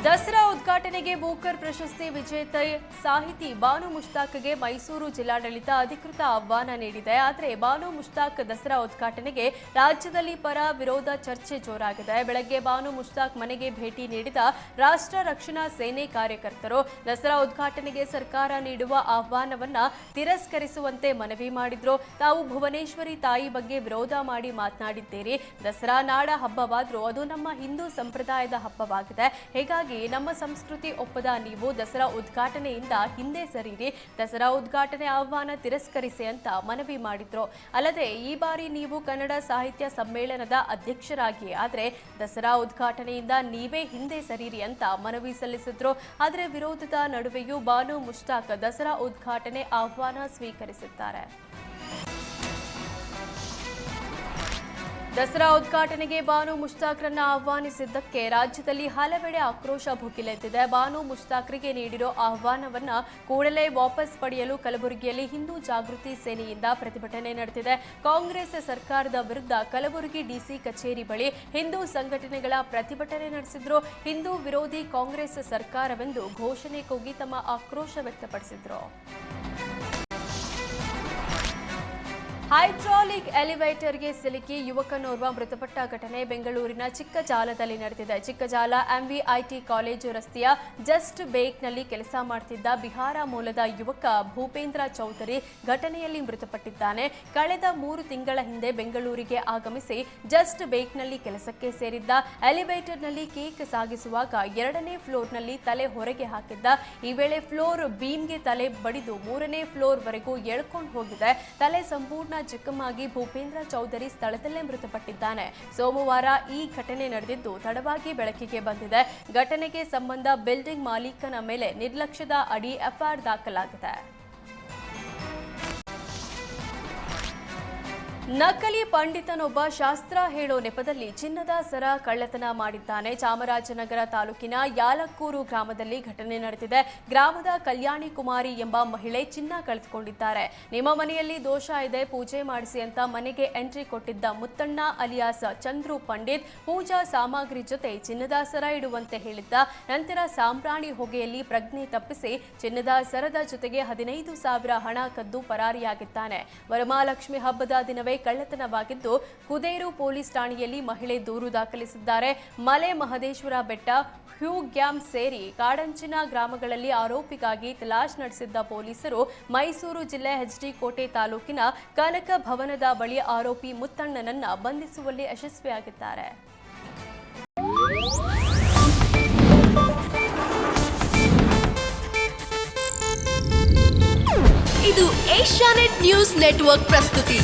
ದಸರಾ ಉದ್ಘಾಟನೆಗೆ ಬೂಕರ್ ಪ್ರಶಸ್ತಿ ವಿಜೇತ ಸಾಹಿತಿ ಬಾನು ಮುಷ್ತಾಕ್ಗೆ ಮೈಸೂರು ಜಿಲ್ಲಾಡಳಿತ ಅಧಿಕೃತ ಆಹ್ವಾನ ನೀಡಿದೆ. ಆದರೆ ಬಾನು ಮುಷ್ತಾಕ್ ದಸರಾ ಉದ್ಘಾಟನೆಗೆ ರಾಜ್ಯದಲ್ಲಿ ಪರ ವಿರೋಧ ಚರ್ಚೆ ಜೋರಾಗಿದೆ. ಬೆಳಗ್ಗೆ ಬಾನು ಮುಷ್ತಾಕ್ ಮನೆಗೆ ಭೇಟಿ ನೀಡಿದ ರಾಷ್ಟ್ರ ರಕ್ಷಣಾ ಸೇನೆ ಕಾರ್ಯಕರ್ತರು ದಸರಾ ಉದ್ಘಾಟನೆಗೆ ಸರ್ಕಾರ ನೀಡುವ ಆಹ್ವಾನವನ್ನ ತಿರಸ್ಕರಿಸುವಂತೆ ಮನವಿ ಮಾಡಿದ್ರು. ತಾವು ಭುವನೇಶ್ವರಿ ತಾಯಿ ಬಗ್ಗೆ ವಿರೋಧ ಮಾಡಿ ಮಾತನಾಡಿದ್ದೀರಿ. ದಸರಾ ನಾಡ ಹಬ್ಬವಾದರೂ ಅದು ನಮ್ಮ ಹಿಂದೂ ಸಂಪ್ರದಾಯದ ಹಬ್ಬವಾಗಿದೆ. ಹೀಗಾಗಿ ನಮ್ಮ ಸಂಸ್ಕೃತಿ ಒಪ್ಪದ ನೀವು ದಸರಾ ಉದ್ಘಾಟನೆಯಿಂದ ಹಿಂದೆ ಸರಿರಿ, ದಸರಾ ಉದ್ಘಾಟನೆ ಆಹ್ವಾನ ತಿರಸ್ಕರಿಸಿ ಅಂತ ಮನವಿ ಮಾಡಿದ್ರು. ಅಲ್ಲದೆ ಈ ಬಾರಿ ನೀವು ಕನ್ನಡ ಸಾಹಿತ್ಯ ಸಮ್ಮೇಳನದ ಅಧ್ಯಕ್ಷರಾಗಿ, ಆದರೆ ದಸರಾ ಉದ್ಘಾಟನೆಯಿಂದ ನೀವೇ ಹಿಂದೆ ಸರಿರಿ ಅಂತ ಮನವಿ ಸಲ್ಲಿಸಿದ್ರು. ಆದರೆ ವಿರೋಧದ ನಡುವೆಯೂ ಬಾನು ಮುಷ್ತಾಕ್ ದಸರಾ ಉದ್ಘಾಟನೆ ಆಹ್ವಾನ ಸ್ವೀಕರಿಸಿದ್ದಾರೆ. ದಸರಾ ಉದ್ಘಾಟನೆಗೆ ಬಾನು ಮುಷ್ತಾಕ್ರನ್ನ ಆಹ್ವಾನಿಸಿದ್ದಕ್ಕೆ ರಾಜ್ಯದಲ್ಲಿ ಹಲವೆಡೆ ಆಕ್ರೋಶ ಭುಗಿಲೆದ್ದಿದೆ. ಬಾನು ಮುಷ್ತಾಕ್ರಿಗೆ ನೀಡಿರೋ ಆಹ್ವಾನವನ್ನ ಕೂಡಲೇ ವಾಪಸ್ ಪಡೆಯಲು ಕಲಬುರಗಿಯಲ್ಲಿ ಹಿಂದೂ ಜಾಗೃತಿ ಸೇನೆಯಿಂದ ಪ್ರತಿಭಟನೆ ನಡೆದಿದೆ. ಕಾಂಗ್ರೆಸ್ ಸರ್ಕಾರದ ವಿರುದ್ಧ ಕಲಬುರಗಿ ಡಿಸಿ ಕಚೇರಿ ಬಳಿ ಹಿಂದೂ ಸಂಘಟನೆಗಳ ಪ್ರತಿಭಟನೆ ನಡೆಸಿದ್ರು. ಹಿಂದೂ ವಿರೋಧಿ ಕಾಂಗ್ರೆಸ್ ಸರ್ಕಾರವೆಂದು ಘೋಷಣೆ ಕೂಗಿ ತಮ್ಮ ಆಕ್ರೋಶ ವ್ಯಕ್ತಪಡಿಸಿದ್ರು. ಹೈಡ್ರಾಲಿಕ್ ಎಲಿವೇಟರ್ಗೆ ಸಿಲುಕಿ ಯುವಕನೋರ್ವ ಮೃತಪಟ್ಟ ಘಟನೆ ಬೆಂಗಳೂರಿನ ಚಿಕ್ಕಜಾಲದಲ್ಲಿ ನಡೆದಿದೆ. ಚಿಕ್ಕಜಾಲ ಎಂವಿಐಟಿ ಕಾಲೇಜು ರಸ್ತೆಯ ಜಸ್ಟ್ ಬೇಕ್ನಲ್ಲಿ ಕೆಲಸ ಮಾಡುತ್ತಿದ್ದ ಬಿಹಾರ ಮೂಲದ ಯುವಕ ಭೂಪೇಂದ್ರ ಚೌಧರಿ ಘಟನೆಯಲ್ಲಿ ಮೃತಪಟ್ಟಿದ್ದಾನೆ. ಕಳೆದ 3 ತಿಂಗಳ ಹಿಂದೆ ಬೆಂಗಳೂರಿಗೆ ಆಗಮಿಸಿ ಜಸ್ಟ್ ಬೇಕ್ನಲ್ಲಿ ಕೆಲಸಕ್ಕೆ ಸೇರಿದ್ದ. ಎಲಿವೇಟರ್ನಲ್ಲಿ ಕೇಕ್ ಸಾಗಿಸುವಾಗ 2ನೇ ಫ್ಲೋರ್ನಲ್ಲಿ ತಲೆ ಹೊರಗೆ ಹಾಕಿದ್ದ. ಈ ವೇಳೆ ಫ್ಲೋರ್ ಬೀಮ್ಗೆ ತಲೆ ಬಡಿದು 3ನೇ ಫ್ಲೋರ್ವರೆಗೂ ಎಳ್ಕೊಂಡು ಹೋಗಿದೆ. ತಲೆ ಸಂಪೂರ್ಣ ಜಖಮಾಗಿ ಭೂಪೇಂದ್ರ ಚೌಧರಿ ಸ್ಥಳದಲ್ಲೇ ಮೃತಪಟ್ಟಿದ್ದಾನೆ. ಸೋಮವಾರ ಈ ಘಟನೆ ನಡೆದಿದ್ದು ತಡವಾಗಿ ಬೆಳಕಿಗೆ ಬಂದಿದೆ. ಘಟನೆಗೆ ಸಂಬಂಧ ಬಿಲ್ಡಿಂಗ್ ಮಾಲೀಕನ ಮೇಲೆ ನಿರ್ಲಕ್ಷ್ಯದ ಅಡಿ ಎಫ್ಐಆರ್ ದಾಖಲಾಗಿದೆ. ನಕಲಿ ಪಂಡಿತನೊಬ್ಬ ಶಾಸ್ತ್ರ ಹೇಳೋ ನೆಪದಲ್ಲಿ ಚಿನ್ನದ ಸರ ಕಳ್ಳತನ ಮಾಡಿದ್ದಾನೆ. ಚಾಮರಾಜನಗರ ತಾಲೂಕಿನ ಯಾಲಕ್ಕೂರು ಗ್ರಾಮದಲ್ಲಿ ಘಟನೆ ನಡೆದಿದೆ. ಗ್ರಾಮದ ಕಲ್ಯಾಣಿ ಕುಮಾರಿ ಎಂಬ ಮಹಿಳೆ ಚಿನ್ನ ಕಳೆದುಕೊಂಡಿದ್ದಾರೆ. ನಿಮ್ಮ ಮನೆಯಲ್ಲಿ ದೋಷ ಇದೆ, ಪೂಜೆ ಮಾಡಿಸಿ ಅಂತ ಮನೆಗೆ ಎಂಟ್ರಿ ಕೊಟ್ಟಿದ್ದ ಮುತ್ತಣ್ಣ ಅಲಿಯಾಸ್ ಚಂದ್ರು ಪಂಡಿತ್ ಪೂಜಾ ಸಾಮಗ್ರಿ ಜೊತೆ ಚಿನ್ನದ ಸರ ಇಡುವಂತೆ ಹೇಳಿದ್ದ. ನಂತರ ಸಾಂಬ್ರಾಣಿ ಹೊಗೆಯಲ್ಲಿ ಪ್ರಜ್ಞೆ ತಪ್ಪಿಸಿ ಚಿನ್ನದ ಸರದ ಜೊತೆಗೆ 15,000 ಹಣ ಕದ್ದು ಪರಾರಿಯಾಗಿದ್ದಾನೆ. ವರಮಹಾಲಕ್ಷ್ಮಿ ಹಬ್ಬದ ದಿನವೇ ಕಳ್ಳತನವಾಗಿದ್ದು ಕುದೇರು ಪೊಲೀಸ್ ಠಾಣೆಯಲ್ಲಿ ಮಹಿಳೆ ದೂರು ದಾಖಲಿಸಿದ್ದಾರೆ. ಮಲೆ ಮಹದೇಶ್ವರ ಬೆಟ್ಟ, ಹ್ಯೂಗ್ಯಾಮ್ ಸೇರಿ ಕಾಡಂಚಿನ ಗ್ರಾಮಗಳಲ್ಲಿ ಆರೋಪಿಗಾಗಿ ತಲಾಶ್ ನಡೆಸಿದ್ದ ಪೊಲೀಸರು ಮೈಸೂರು ಜಿಲ್ಲೆ ಎಚ್ಡಿ ಕೋಟೆ ತಾಲೂಕಿನ ಕನಕ ಭವನದ ಬಳಿ ಆರೋಪಿ ಮುತ್ತಣ್ಣನನ್ನ ಬಂಧಿಸುವಲ್ಲಿ ಯಶಸ್ವಿಯಾಗಿದ್ದಾರೆ. ಇದು ಏಷ್ಯಾನೆಟ್ ನ್ಯೂಸ್ ನೆಟ್ವರ್ಕ್ ಪ್ರಸ್ತುತಿ.